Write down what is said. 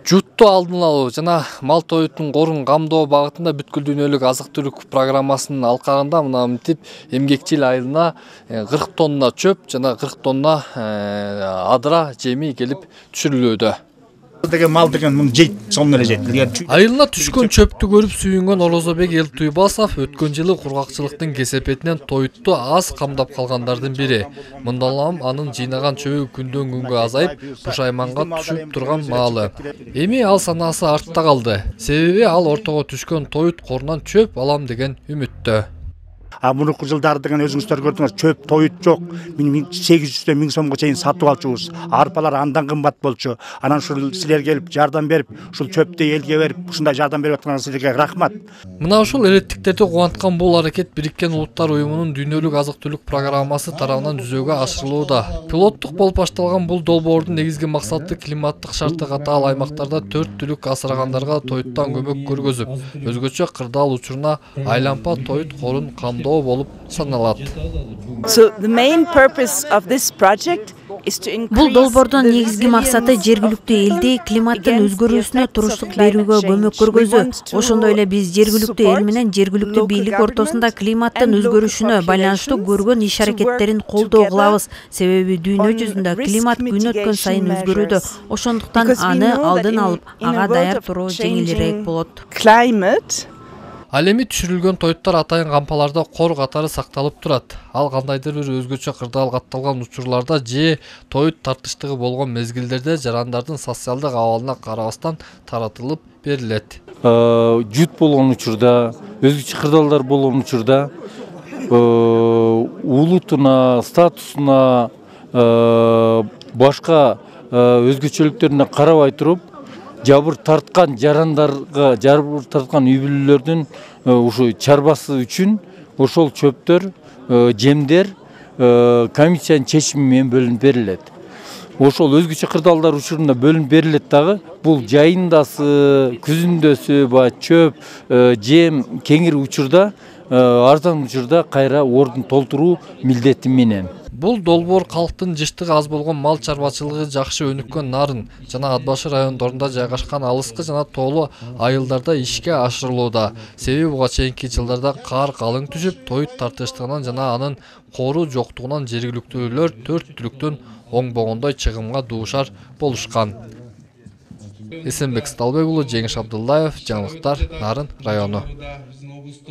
Жутту алдын алуу жана мал тоюттун корун камдоо багытында бүткүл дүйнөлүк азык-түлүк программасынын алкагында мына мынтип эмгекчил айылына 40 тонна чөп жана 40 тонна адыра жеми келип түшүрүлүүдө. Деген мал деген мун жейт, сонун эле жейт. Айылына түшкөн чөптү көрүп сүйүнгөн Орозобек Элтуйбасов өткөн жылы кургакчылыктын кесепетинен тоютту аз камдап калгандардын бири. Мындалам анын жыйнаган чөбү күндөн күнгө азайып, бушайманга түшүп турган маалы. Эми ал санаасы артта калды. Себеби ал ортого түшкөн тоют корунан чөп алам деген үмүттө. Мурунку жылдары деген өзүңүздөр көрдүңүз, чөп тоют жок. 800 1000 сомго чейин сатып алчубуз. Арпалар андан кымбат болчу. Анан ушул силер келип жардам берип, ушул чөптү элге берип, ушундай жардам берип атканыңызга силерге рахмат. Мына ушул элеттиктерди кубанткан бул аракет Бириккен Улуттар Уюмунун дүйнөлүк азык-түлүк программасы тарабынан жүзөгө ашырылууда. Пилоттук болуп башталган бул долбоордун негизги максаты климаттык шарты катаал аймактарда 4 түлүк асырагандарга тоюттан көмөк көргөзүп, өзгөчө кырдаал учуруна айлампа тоют корун камдоо болуп саналат. Бул долбоордун негизги максаты жергиликтүү элди климаттын өзгөрүүсүнө туруштук берүүгө көмөк көргөзүү. Ошондой эле биз жергиликтүү эл менен жергиликтүү бийлик ортосунда климаттын өзгөрүшүнө байланыштуу көргөн иш-аракеттерин колдоо кылабыз. Себеби дүйнө жүзүндө климат күн өткөн сайын өзгөрүүдө. Ошондуктан аны алдын алып, ага даяр туруу жеңилирээк болот. Ал эми түшүрүлгөн тоюттар атайын кампаларда кор катары сакталып турат. Ал кандайдыр бир өзгөчө кырдаал катталган учурларда же тоют тартыштыгы болгон мезгилдерде жарандардын социалдык абалына карабастан таратылып берилет. Жут болгон учурда, өзгөчө кырдаалдар болгон учурда улутуна, статусуна, башка өзгөчөлүктөрүнө карабай туруп, жабыр тарткан жарандарга, жабыр тарткан үй бүлөлөрдүн ушу чарбасы үчүн ошол чөптөр, жемдер комиссиянын чечими менен бөлүнүп берилет. Ошол өзгөчө кырдаалдар учурунда бөлүнүп берилет дагы. Бул жайындасы, күзүндөсү, чөп, жем кеңири учурда, арзан учурда кайра ордун толтуруу милдети менен. Бул долбоор калктын жыштыгы аз болгон мал чарбачылыгы жакшы өнүккөн Нарын жана Ат башы райондорунда жайгашкан алыскы жана тоолуу айылдарда ишке ашырылууда. Себеби буга чейинки жылдарда кар калың түшүп, тоют тартыштыгынан жана анын кору жоктугунан жергиликтүүлөр 4 түлүктөн оңбогондой чыгымга дуушар болушкан. Эсенбек Сталбек уулу, Жеңиш Абдуллаев, жаңылыктар, Нарын району.